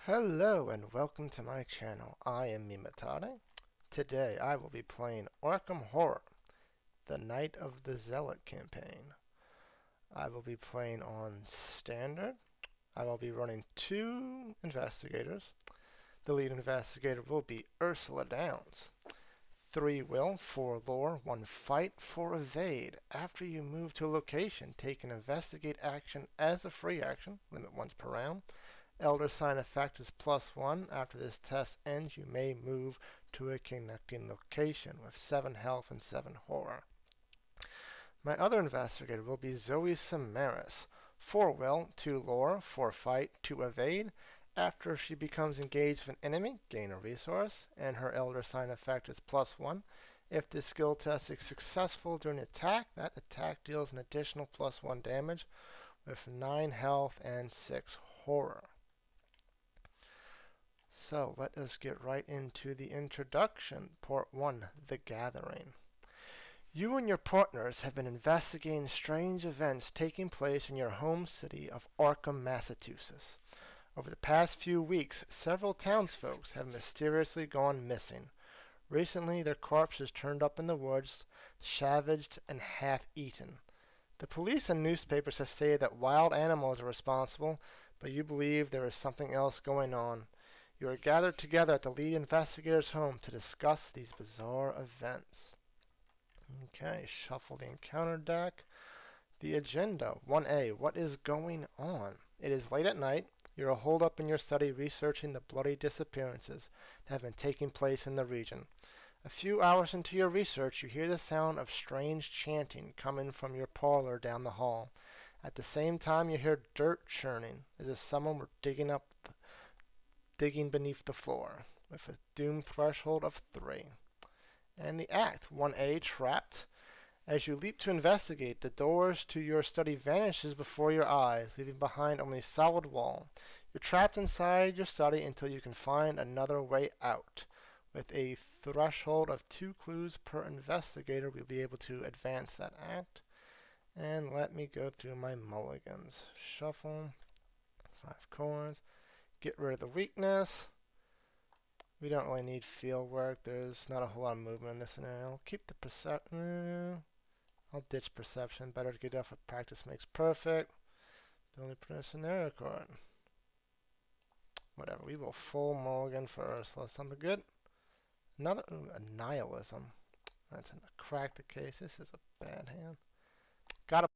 Hello and welcome to my channel. I am Mimatare. Today I will be playing Arkham Horror, the Night of the Zealot Campaign. I will be playing on Standard. I will be running 2 investigators. The lead investigator will be Ursula Downs. 3 will, 4 lore, 1 fight, 4 evade. After you move to a location, take an investigate action as a free action, limit once per round. Elder sign effect is +1. After this test ends, you may move to a connecting location with 7 health and 7 horror. My other investigator will be Zoey Samaras. 4 will, 2 lore, 4 fight, 2 evade. After she becomes engaged with an enemy, gain a resource, and her elder sign effect is +1. If this skill test is successful during an attack, that attack deals an additional +1 damage with 9 health and 6 horror. So let us get right into the introduction. Part 1, The Gathering. You and your partners have been investigating strange events taking place in your home city of Arkham, Massachusetts. Over the past few weeks, several townsfolk have mysteriously gone missing. Recently, their corpses turned up in the woods, savaged and half-eaten. The police and newspapers have stated that wild animals are responsible, but you believe there is something else going on. You are gathered together at the lead investigator's home to discuss these bizarre events. Okay, shuffle the encounter deck. The agenda. 1A. What is going on? It is late at night. You are holed up in your study researching the bloody disappearances that have been taking place in the region. A few hours into your research, you hear the sound of strange chanting coming from your parlor down the hall. At the same time, you hear dirt churning, as if someone were digging beneath the floor, with a doom threshold of 3. And the act, 1A, trapped. As you leap to investigate, the doors to your study vanishes before your eyes, leaving behind only solid wall. You're trapped inside your study until you can find another way out. With a threshold of 2 clues per investigator, we'll be able to advance that act. And let me go through my mulligans. Shuffle, 5 cards. Get rid of the weakness. We don't really need field work. There's not a whole lot of movement in this scenario. I'll keep the perception. I'll ditch perception. Better to get off of practice makes perfect. The only print scenario card. Whatever. We will full mulligan for Ursula. Something good. Another nihilism. That's gonna crack the case. This is a bad hand. Got a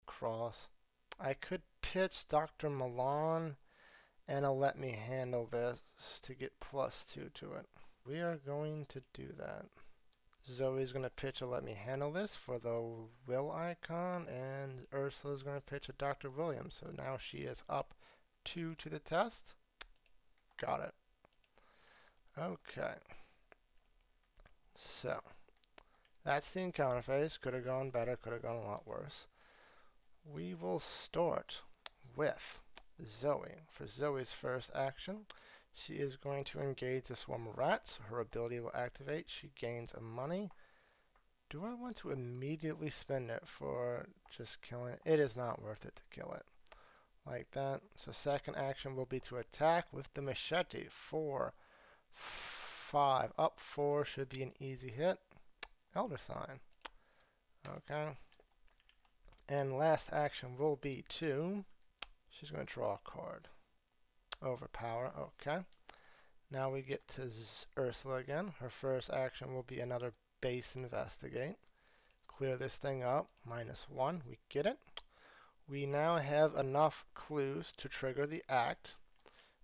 cross. I could pitch Dr. Milan and I'll let me handle this to get +2 to it. We are going to do that. Zoe's going to pitch a let me handle this for the will icon, and Ursula's going to pitch a Dr. Williams. So now she is up 2 to the test. Got it. Okay. So, that's the encounter phase. Could have gone better, could have gone a lot worse. We will start with Zoey. For Zoey's first action, she is going to engage a swarm of rats. Her ability will activate. She gains a money. Do I want to immediately spend it for just killing it? It is not worth it to kill it. Like that. So second action will be to attack with the machete. 4, 5. Up 4 should be an easy hit. Elder sign. Okay. And last action will be to... She's going to draw a card. Overpower. Okay. Now we get to Ursula again. Her first action will be another base investigate. Clear this thing up. -1. We get it. We now have enough clues to trigger the act.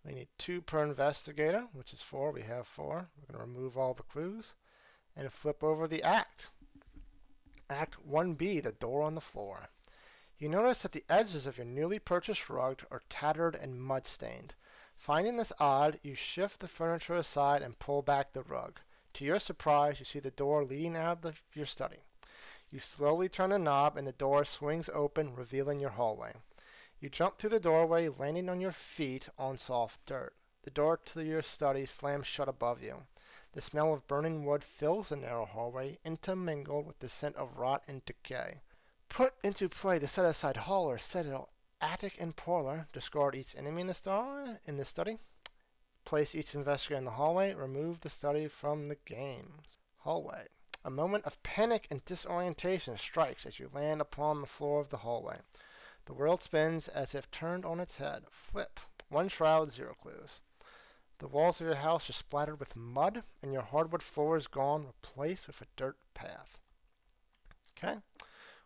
We need 2 per investigator, which is 4. We have 4. We're going to remove all the clues and flip over the act. Act 1B, the door on the floor. You notice that the edges of your newly purchased rug are tattered and mud-stained. Finding this odd, you shift the furniture aside and pull back the rug. To your surprise, you see the door leading out of your study. You slowly turn the knob and the door swings open, revealing your hallway. You jump through the doorway, landing on your feet on soft dirt. The door to your study slams shut above you. The smell of burning wood fills the narrow hallway, intermingled with the scent of rot and decay. Put into play the set-aside hall or citadel, attic, and parlor. Discard each enemy in the study. Place each investigator in the hallway. Remove the study from the game. Hallway. A moment of panic and disorientation strikes as you land upon the floor of the hallway. The world spins as if turned on its head. Flip. 1 shroud, 0 clues. The walls of your house are splattered with mud, and your hardwood floor is gone, replaced with a dirt path. Okay.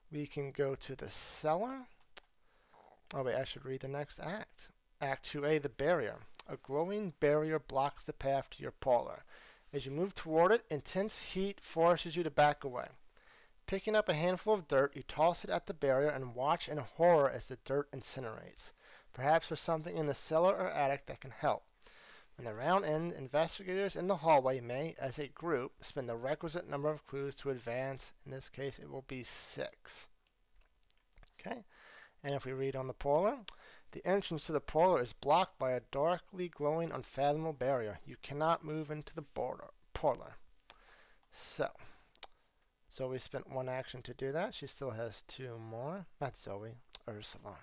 We can go to the cellar. Oh wait, I should read the next act. Act 2A, the barrier. A glowing barrier blocks the path to your parlor. As you move toward it, intense heat forces you to back away. Picking up a handful of dirt, you toss it at the barrier and watch in horror as the dirt incinerates. Perhaps there's something in the cellar or attic that can help. When the round ends, investigators in the hallway may, as a group, spend the requisite number of clues to advance. In this case, it will be 6. Okay, and if we read on the parlor, the entrance to the parlor is blocked by a darkly glowing, unfathomable barrier. You cannot move into the parlor. So Zoey spent 1 action to do that. She still has 2 more. Not Zoey, Ursula.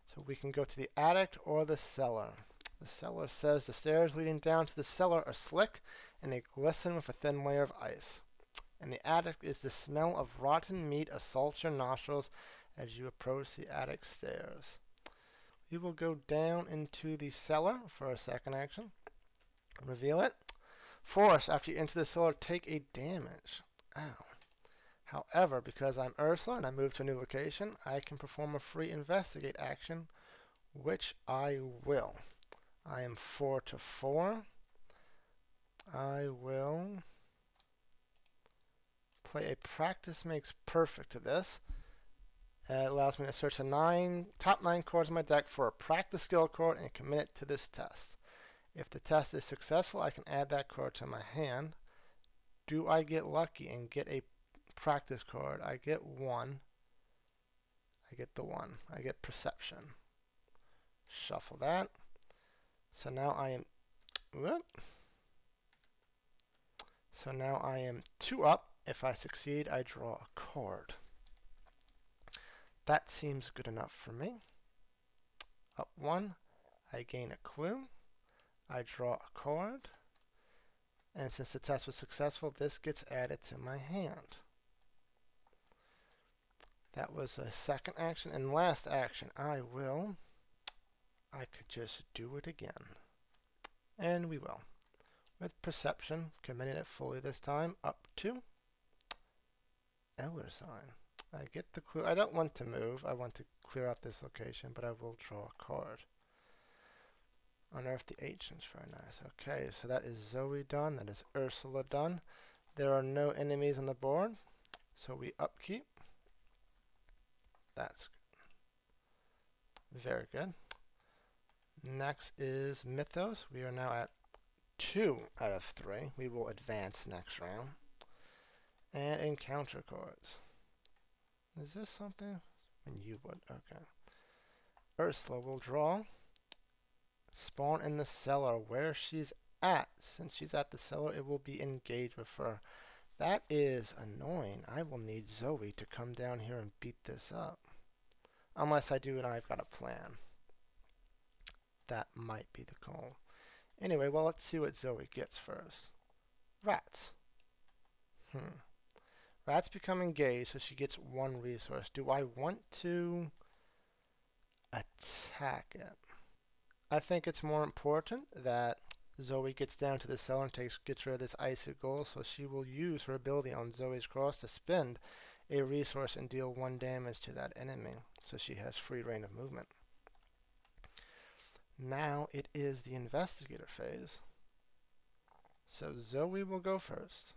So we can go to the attic or the cellar. The cellar says the stairs leading down to the cellar are slick and they glisten with a thin layer of ice. In the attic is the smell of rotten meat assaults your nostrils as you approach the attic stairs. We will go down into the cellar for a second action. Reveal it. Force, after you enter the cellar, take a damage. Ow. However, because I'm Ursula and I moved to a new location, I can perform a free investigate action, which I will. I am 4 to 4. I will play a practice makes perfect to this. It allows me to search the top 9 cards in my deck for a practice skill card and commit it to this test. If the test is successful, I can add that card to my hand. Do I get lucky and get a practice card? I get 1. I get the 1. I get perception. Shuffle that. So now I am... Whoop. So now I am 2 up. If I succeed, I draw a card. That seems good enough for me. Up 1. I gain a clue. I draw a card. And since the test was successful, this gets added to my hand. That was a second action. And last action, I could just do it again. And we will. With perception, committing it fully this time, up to Elder Sign. I get the clue. I don't want to move. I want to clear out this location, but I will draw a card. Unearth the ancients. Very nice. Okay, so that is Zoey done. That is Ursula done. There are no enemies on the board, so we upkeep. That's very good. Next is Mythos. We are now at 2 out of 3. We will advance next round. And encounter cards. Is this something? And you would. Okay. Ursula will draw. Spawn in the cellar where she's at. Since she's at the cellar, it will be engaged with her. That is annoying. I will need Zoey to come down here and beat this up. Unless I do and I've got a plan. That might be the call. Anyway, well, let's see what Zoey gets first. Rats. Rat's become engaged, so she gets 1 resource. Do I want to attack it? I think it's more important that Zoey gets down to the cellar and gets rid of this icy gold, so she will use her ability on Zoey's cross to spend a resource and deal 1 damage to that enemy, so she has free reign of movement. Now it is the investigator phase. So Zoey will go first.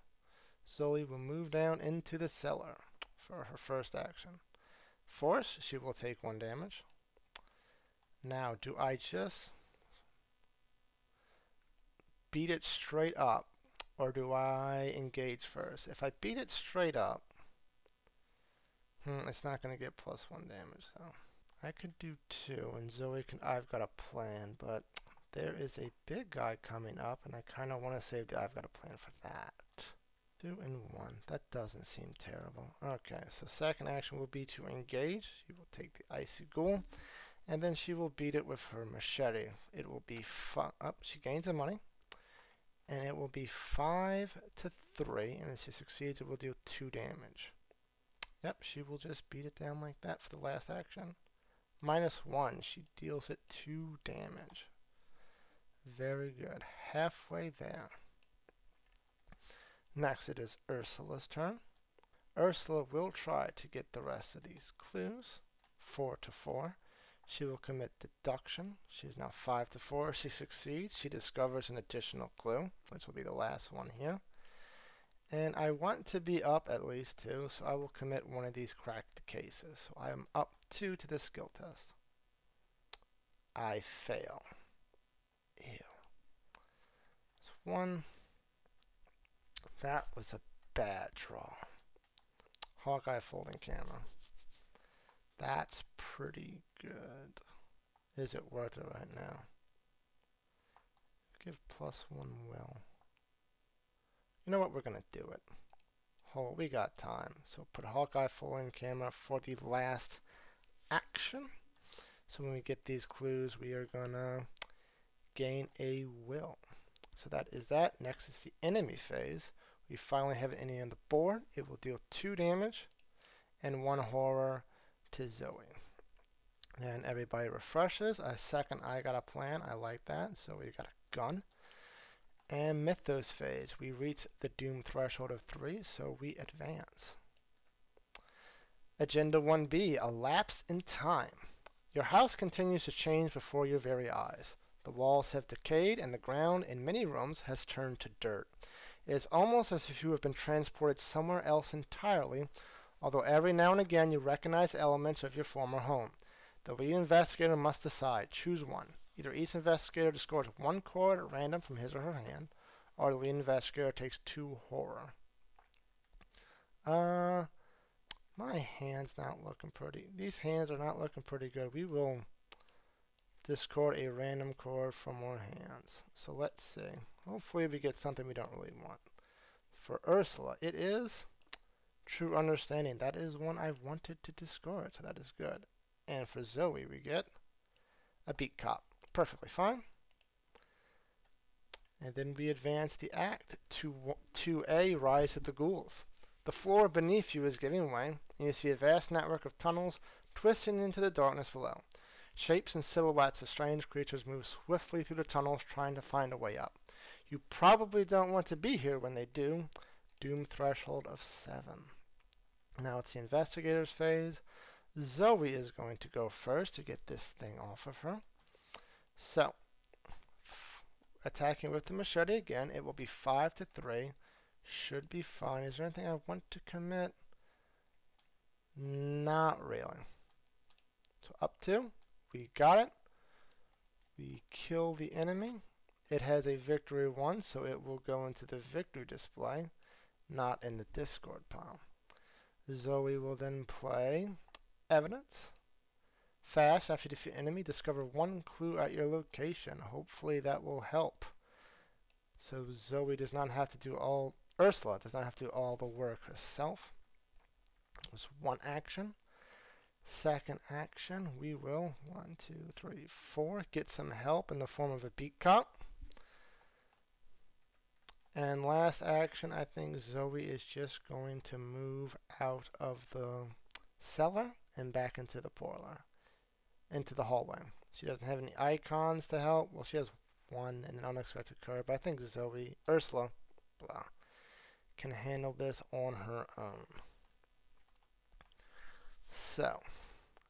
Zoey will move down into the cellar for her first action. Force, she will take 1 damage. Now, do I just beat it straight up, or do I engage first? If I beat it straight up, it's not going to get +1 damage though. I could do 2, and Zoey can. I've got a plan, but there is a big guy coming up, and I kind of want to save the. I've got a plan for that. 2 and 1. That doesn't seem terrible. Okay, so second action will be to engage. She will take the icy ghoul, and then she will beat it with her machete. It will be she gains the money, and it will be 5 to 3, and if she succeeds, it will deal 2 damage. Yep, she will just beat it down like that for the last action. -1, she deals it 2 damage. Very good. Halfway there. Next, it is Ursula's turn. Ursula will try to get the rest of these clues. 4 to 4. She will commit deduction. She is now 5 to 4. She succeeds. She discovers an additional clue, which will be the last one here. And I want to be up at least 2, so I will commit one of these cracked cases. So I am up 2 to the skill test. I fail. Ew. It's 1. That was a bad draw. Hawkeye folding camera. That's pretty good. Is it worth it right now? Give +1 will. You know what? We're going to do it. Oh, we got time. So put Hawkeye folding camera for the last action. So when we get these clues, we are going to gain a will. So that is that. Next is the enemy phase. We finally have an enemy on the board. It will deal 2 damage and 1 horror to Zoey. Then everybody refreshes. A second, I got a plan. I like that. So we got a gun. And Mythos phase. We reach the doom threshold of 3, so we advance. Agenda 1B, a lapse in time. Your house continues to change before your very eyes. The walls have decayed and the ground in many rooms has turned to dirt. It is almost as if you have been transported somewhere else entirely, although every now and again you recognize elements of your former home. The lead investigator must decide. Choose one. Either each investigator scores 1 card at random from his or her hand, or the lead investigator takes 2 horror. My hand's not looking pretty. These hands are not looking pretty good. We will discard a random card from our hands. So let's see. Hopefully we get something we don't really want. For Ursula, it is True Understanding. That is one I wanted to discard, so that is good. And for Zoey, we get a Beat Cop. Perfectly fine. And then we advance the act to 2A, Rise of the Ghouls. The floor beneath you is giving way, and you see a vast network of tunnels twisting into the darkness below. Shapes and silhouettes of strange creatures move swiftly through the tunnels, trying to find a way up. You probably don't want to be here when they do. Doom threshold of 7. Now it's the investigator's phase. Zoey is going to go first to get this thing off of her. So, attacking with the machete again, it will be 5 to 3. Should be fine. Is there anything I want to commit? Not really. So up 2. We got it. We kill the enemy. It has a victory 1, so it will go into the victory display, not in the discard pile. Zoey will then play Evidence. Fast, after you defeat an enemy, discover 1 clue at your location. Hopefully that will help. So Zoey does not have to do all, Ursula does not have to do all the work herself. There's 1 action. Second action, we will, 1, 2, 3, 4, get some help in the form of a Beat Cop. And last action, I think Zoey is just going to move out of the cellar and back into the parlor, into the hallway. She doesn't have any icons to help. Well, she has one in an unexpected curve, but I think Zoey, Ursula, blah, can handle this on her own. So,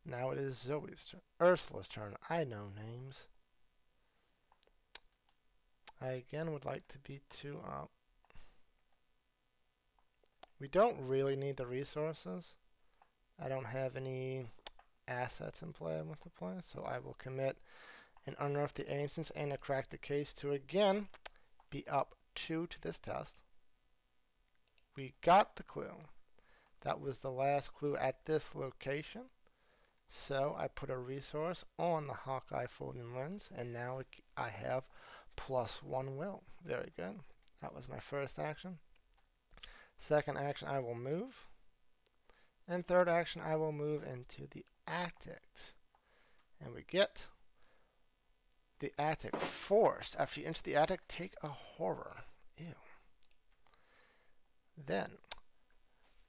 now it is Zoey's turn. Ursula's turn. I know names. I again would like to be 2 up. We don't really need the resources. I don't have any assets in play I want to play, so I will commit an Unearth the Ancients and a Crack the Case to again be up 2 to this test. We got the clue. That was the last clue at this location. So I put a resource on the Hawkeye Folding Lens, and now I have +1 will. Very good. That was my first action. Second action, I will move. And third action, I will move into the attic. And we get the attic forced. After you enter the attic, take a horror. Ew. Then,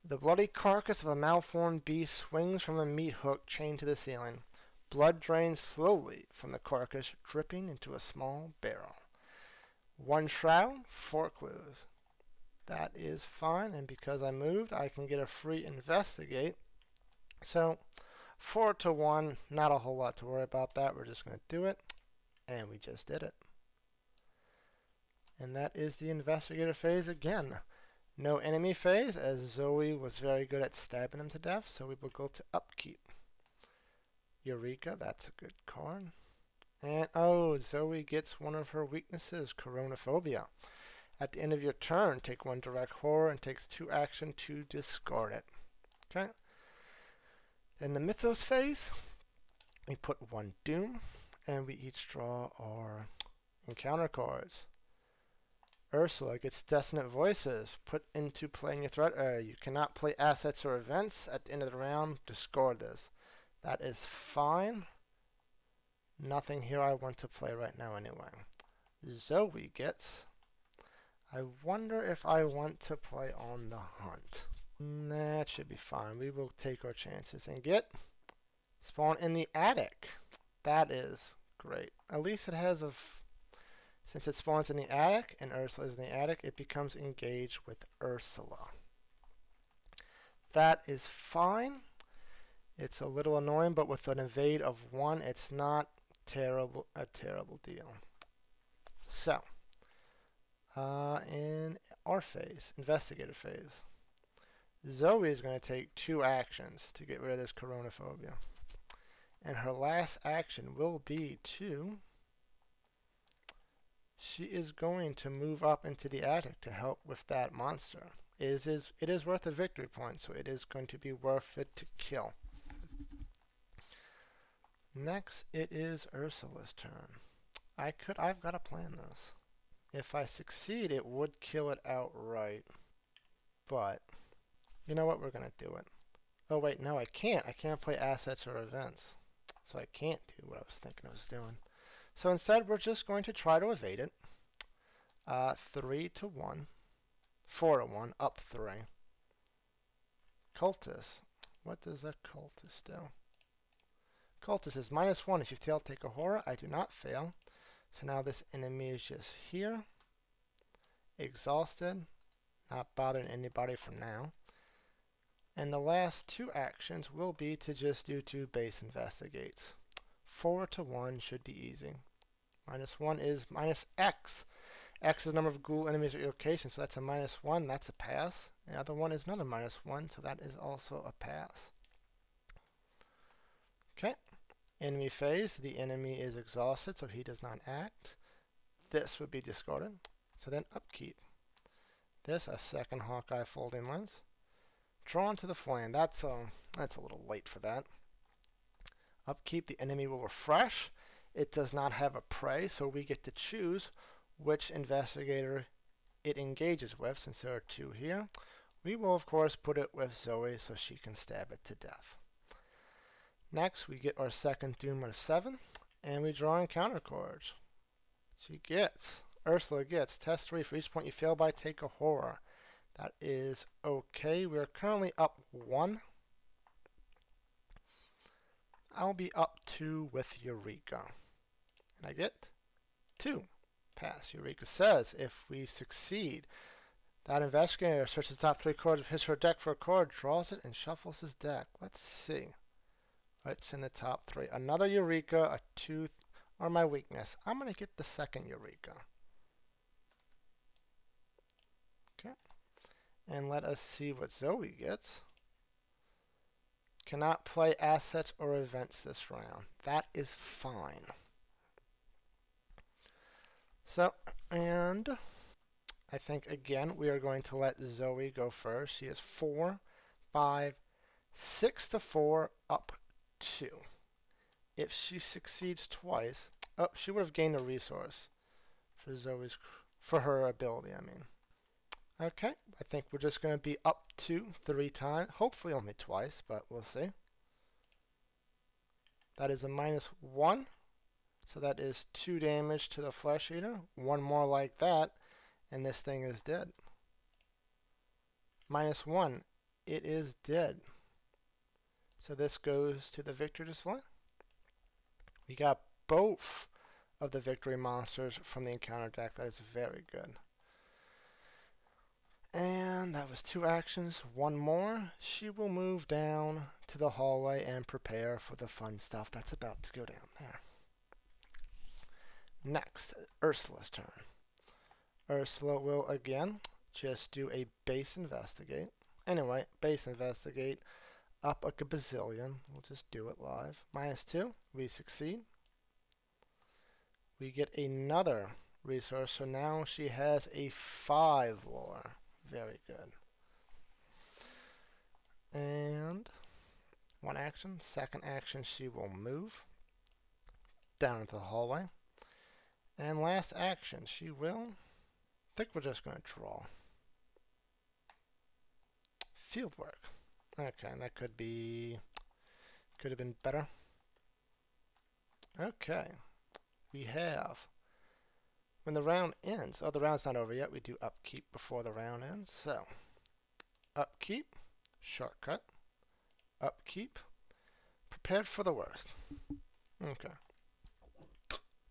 the bloody carcass of a malformed beast swings from a meat hook chained to the ceiling. Blood drains slowly from the carcass, dripping into a small barrel. 1 shroud, 4 clues. That is fine, and because I moved, I can get a free investigate. So, 4 to 1, not a whole lot to worry about that. We're just going to do it, and we just did it. And that is the investigative phase again. No enemy phase, as Zoey was very good at stabbing them to death, so we will go to upkeep. Eureka, that's a good card. And, oh, Zoey gets one of her weaknesses, Chronophobia. At the end of your turn, take 1 direct horror and takes 2 action to discard it. Okay? In the Mythos phase, we put 1 Doom, and we each draw our encounter cards. Ursula gets Dissonant Voices. Put into play in your threat area. You cannot play assets or events. At the end of the round, discard this. That is fine. Nothing here I want to play right now anyway. Zoey gets... I wonder if I want to play on the hunt. That should be fine. We will take our chances and get Spawn in the attic. That is great. At least it has a... Since it spawns in the attic, and Ursula is in the attic, it becomes engaged with Ursula. That is fine. It's a little annoying, but with an evade of 1, it's not a terrible deal. So, in our phase, investigative phase, Zoey is going to take 2 actions to get rid of this Chronophobia. And her last action will be to... She is going to move up into the attic to help with that monster. It is worth a victory point, so it is going to be worth it to kill. Next, it is Ursula's turn. I've got to plan this. If I succeed, it would kill it outright. But, you know what? We're going to do it. Oh, wait, no, I can't. I can't play assets or events. So I can't do what I was thinking I was doing. So instead, we're just going to try to evade it. 3 to 1. 4 to 1. Up 3. Cultist. What does a cultist do? Cultist is -1. If you fail, take a horror. I do not fail. So now this enemy is just here. Exhausted. Not bothering anybody for now. And the last 2 actions will be to just do 2 base investigates. 4 to 1 should be easy. -1 is -X. X is the number of ghoul enemies at your location, so that's a -1. That's a pass. The other one is another -1, so that is also a pass. Okay. Enemy phase. The enemy is exhausted, so he does not act. This would be discarded. So then upkeep. This, a second Hawkeye Folding Lens. Drawn to the flame. That's a little late for that. Upkeep, the enemy will refresh. It does not have a prey, so we get to choose which investigator it engages with, since there are 2 here. We will, of course, put it with Zoey so she can stab it to death. Next, we get our second Doom of 7, and we draw encounter cards. She gets Ursula gets test 3. For each point you fail by, take a horror. That is okay. We're currently up 1. I'll be up 2 with Eureka. And I get 2. Pass. Eureka says if we succeed, that investigator searches the top 3 cards of his or her deck for a card, draws it, and shuffles his deck. Let's see what's in the top 3. Another Eureka, a 2, or my weakness. I'm going to get the second Eureka. Okay. And let us see what Zoey gets. Cannot play assets or events this round. That is fine. So, and I think again we are going to let Zoey go first. She is 4, 5, 6 to 4, up 2. If she succeeds twice, oh, she would have gained a resource for her ability, I mean. Okay, I think we're just going to be up 2 3 times. Hopefully only twice, but we'll see. That is a -1. So that is 2 damage to the Flesh Eater. 1 more like that, and this thing is dead. -1. It is dead. So this goes to the victory display. We got both of the victory monsters from the encounter deck. That is very good. And that was 2 actions. 1 more. She will move down to the hallway and prepare for the fun stuff that's about to go down there. Next, Ursula's turn. Ursula will again just do a base investigate. Anyway, base investigate up a bazillion. We'll just do it live. -2. We succeed. We get another resource, so now she has a 5 lore. Very good. And 1 action. Second action, she will move down into the hallway. And last action, she will, I think we're just going to draw. Fieldwork. Okay, that could have been better. Okay, we have, when the round ends, oh, the round's not over yet, we do upkeep before the round ends. So, upkeep, shortcut, upkeep, prepared for the worst. Okay.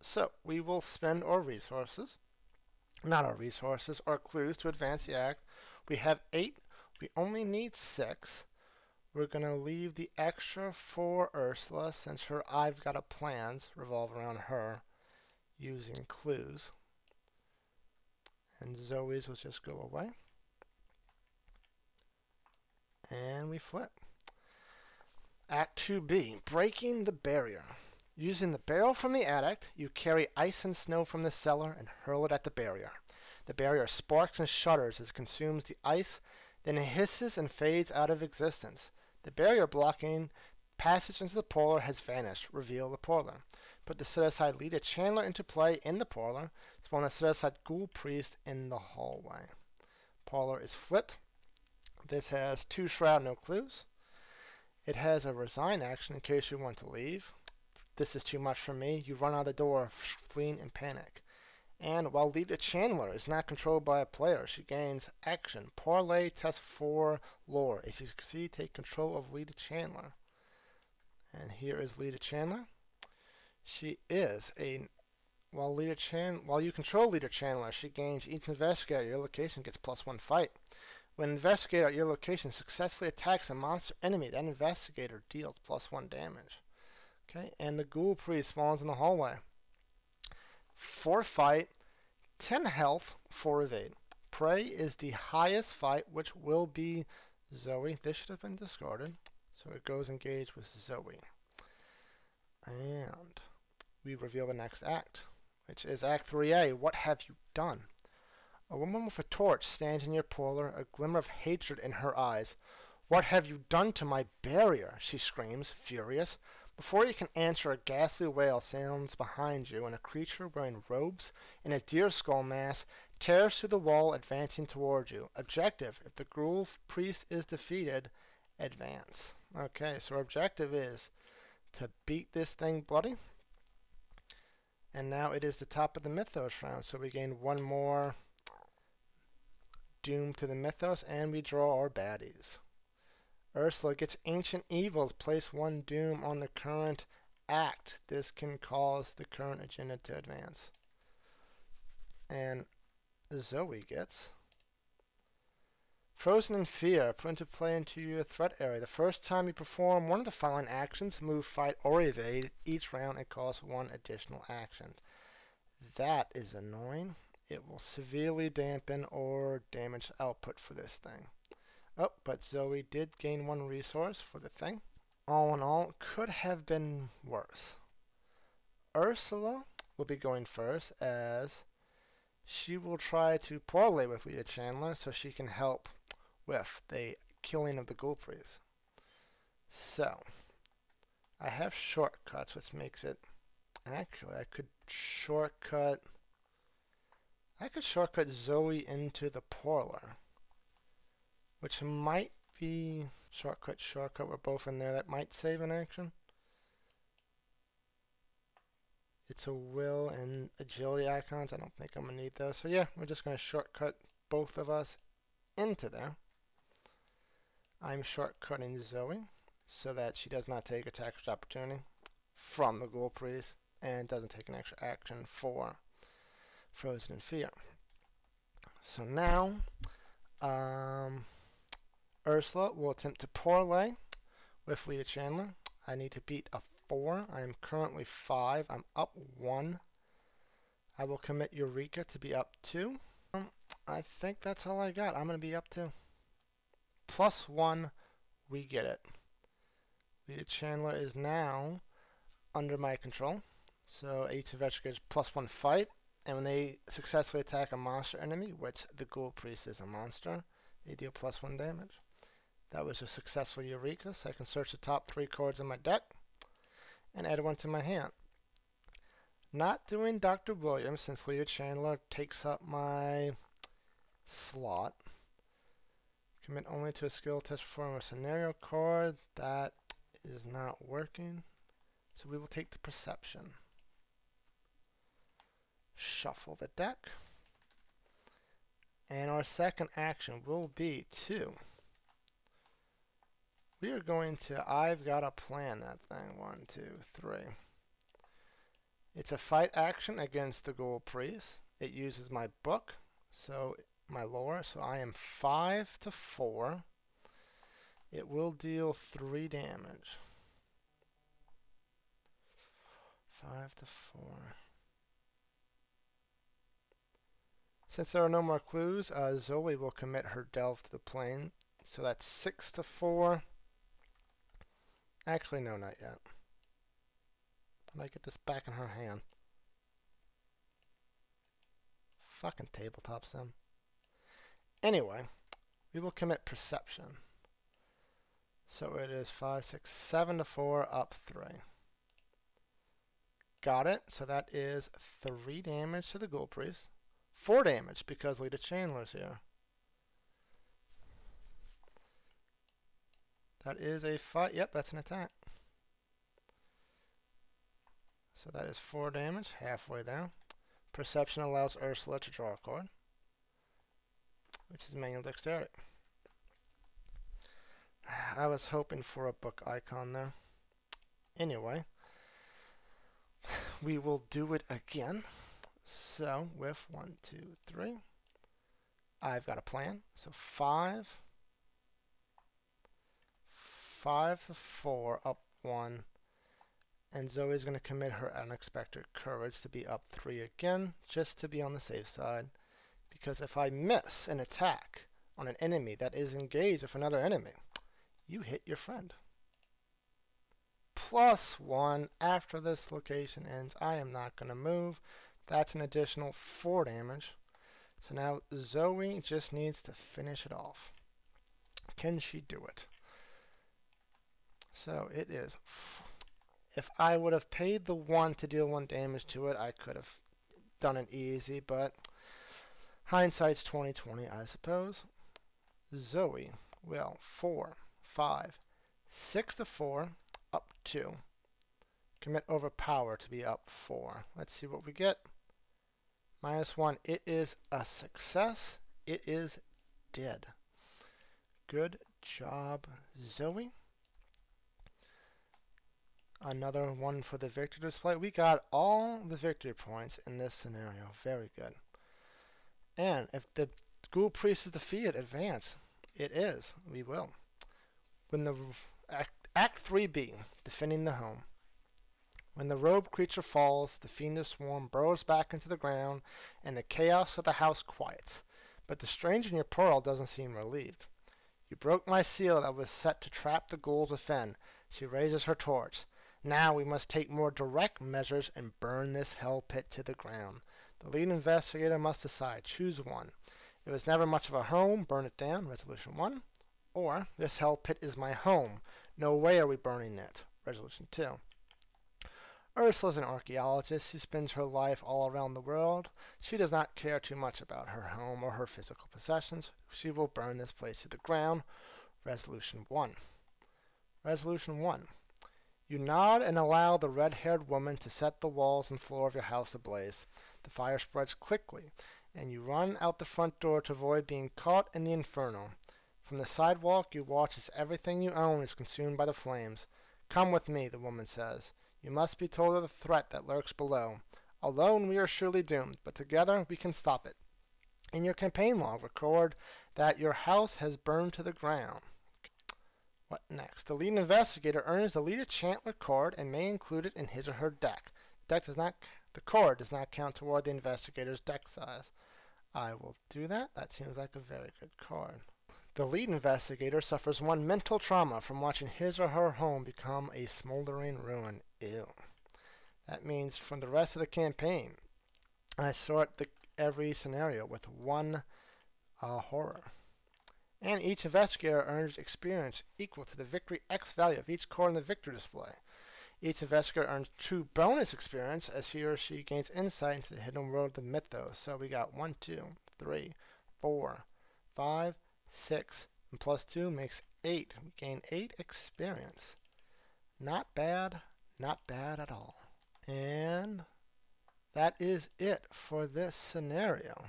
So, we will spend our resources, not our resources, our clues to advance the act. We have 8. We only need 6. We're going to leave the extra for Ursula, since her I've got a plans revolve around her using clues. And Zoe's will just go away. And we flip. Act 2B, breaking the barrier. Using the barrel from the attic, you carry ice and snow from the cellar and hurl it at the barrier. The barrier sparks and shudders as it consumes the ice, then it hisses and fades out of existence. The barrier blocking passage into the parlor has vanished. Reveal the parlor. Put the set-aside leader Chandler into play in the parlor. Spawn a set-aside ghoul priest in the hallway. Parlor is flipped. This has 2 shroud, no clues. It has a resign action in case you want to leave. This is too much for me. You run out the door, fleeing in panic. And while Leader Chandler is not controlled by a player, she gains action. Parlay test 4 lore. If you succeed, take control of Leader Chandler. And here is Leader Chandler. She is a while you control Leader Chandler, she gains each investigator at your location gets +1 fight. When an investigator at your location successfully attacks a monster enemy, that investigator deals +1 damage. Okay, and the ghoul priest spawns in the hallway. 4 fight, 10 health, 4 evade. Prey is the highest fight, which will be Zoey. This should have been discarded. So it goes engaged with Zoey. And we reveal the next act, which is Act 3A. What have you done? A woman with a torch stands in your parlor, a glimmer of hatred in her eyes. What have you done to my barrier? She screams, furious. Before you can answer, a ghastly wail sounds behind you, and a creature wearing robes and a deer skull mask tears through the wall, advancing toward you. Objective: if the ghoul priest is defeated, advance. Okay, so our objective is to beat this thing bloody. And now it is the top of the Mythos round, so we gain one more doom to the Mythos, and we draw our baddies. Ursula gets Ancient Evils, place one doom on the current act. This can cause the current agenda to advance. And Zoey gets Frozen in Fear, put into play into your threat area. The first time you perform one of the following actions, move, fight, or evade, each round it costs one additional action. That is annoying. It will severely dampen or damage output for this thing. Oh, but Zoey did gain one resource for the thing. All in all, could have been worse. Ursula will be going first, as she will try to parlay with Leader Chandler so she can help with the killing of the Ghoul Priest. So, I have shortcuts, which makes it... Actually, I could shortcut Zoey into the parlor, which might be shortcut. We're both in there. That might save an action. It's a will and agility icons. I don't think I'm going to need those. So yeah, we're just going to shortcut both of us into there. I'm shortcutting Zoey so that she does not take attack of opportunity from the Ghoul Priest and doesn't take an extra action for Frozen in Fear. So now, Ursula will attempt to parlay with Leader Chandler. I need to beat a 4. I am currently 5. I'm up 1. I will commit Eureka to be up 2. I think that's all I got. I'm going to be up 2. +1, we get it. Leader Chandler is now under my control. So each investigator's +1 fight. And when they successfully attack a monster enemy, which the Ghoul Priest is a monster, they deal +1 damage. That was a successful Eureka, so I can search the top 3 cards in my deck and add one to my hand. Not doing Dr. Williams, since Leader Chandler takes up my slot. Commit only to a skill test perform a scenario card. That is not working. So we will take the Perception. Shuffle the deck. And our second action will be to... We are going to... I've got to plan that thing. 1, 2, 3. It's a fight action against the Ghoul Priest. It uses my book, so my lore. So I am 5 to 4. It will deal 3 damage. 5 to 4. Since there are no more clues, Zoey will commit her delve to the plane. So that's 6 to 4. Actually, no, not yet. I might get this back in her hand. Fucking tabletop sim. Anyway, we will commit Perception. So it is 5, 6, 7 to 4, up 3. Got it. So that is 3 damage to the Ghoul Priest. 4 damage because Leader Chandler's here. That is a fight. Yep, that's an attack. So that is 4 damage, halfway down. Perception allows Ursula to draw a card, which is manual dexterity. I was hoping for a book icon there. Anyway, we will do it again. So with 1, 2, 3, I've got a plan. So 5 to 4, up 1. And Zoey's going to commit her unexpected courage to be up 3 again, just to be on the safe side. Because if I miss an attack on an enemy that is engaged with another enemy, you hit your friend. +1 after this location ends. I am not going to move. That's an additional 4 damage. So now Zoey just needs to finish it off. Can she do it? So it is... If I would have paid the 1 to deal 1 damage to it, I could have done it easy, but hindsight's 20/20, I suppose. Zoey will 4, 5, 6 to 4, up 2. Commit overpower to be up 4. Let's see what we get. -1. It is a success. It is dead. Good job, Zoey. Another one for the victory display. We got all the victory points in this scenario. Very good. And if the ghoul priest is defeated, advance. It is. We will. When the Act 3B, defending the home. When the robed creature falls, the fiendish swarm burrows back into the ground, and the chaos of the house quiets. But the stranger in your pearl doesn't seem relieved. You broke my seal that was set to trap the ghouls within. She raises her torch. Now we must take more direct measures and burn this hell pit to the ground. The lead investigator must decide. Choose one. It was never much of a home. Burn it down. Resolution 1. Or, this hell pit is my home. No way are we burning it. Resolution 2. Ursula is an archaeologist who spends her life all around the world. She does not care too much about her home or her physical possessions. She will burn this place to the ground. Resolution 1. Resolution 1. You nod and allow the red-haired woman to set the walls and floor of your house ablaze. The fire spreads quickly, and you run out the front door to avoid being caught in the inferno. From the sidewalk, you watch as everything you own is consumed by the flames. Come with me, the woman says. You must be told of the threat that lurks below. Alone we are surely doomed, but together we can stop it. In your campaign log, record that your house has burned to the ground. What next? The lead investigator earns the leader Chantler card and may include it in his or her deck. The card does not count toward the investigator's deck size. I will do that. That seems like a very good card. The lead investigator suffers 1 mental trauma from watching his or her home become a smoldering ruin. Ew. That means from the rest of the campaign, I sort every scenario with 1 horror. And each investigator earns experience equal to the victory X value of each card in the victory display. Each investigator earns 2 bonus experience as he or she gains insight into the hidden world of the mythos. So we got 1, 2, 3, 4, 5, 6, and plus 2 makes 8. We gain 8 experience. Not bad at all. And that is it for this scenario.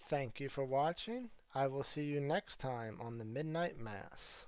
Thank you for watching. I will see you next time on the Midnight Mass.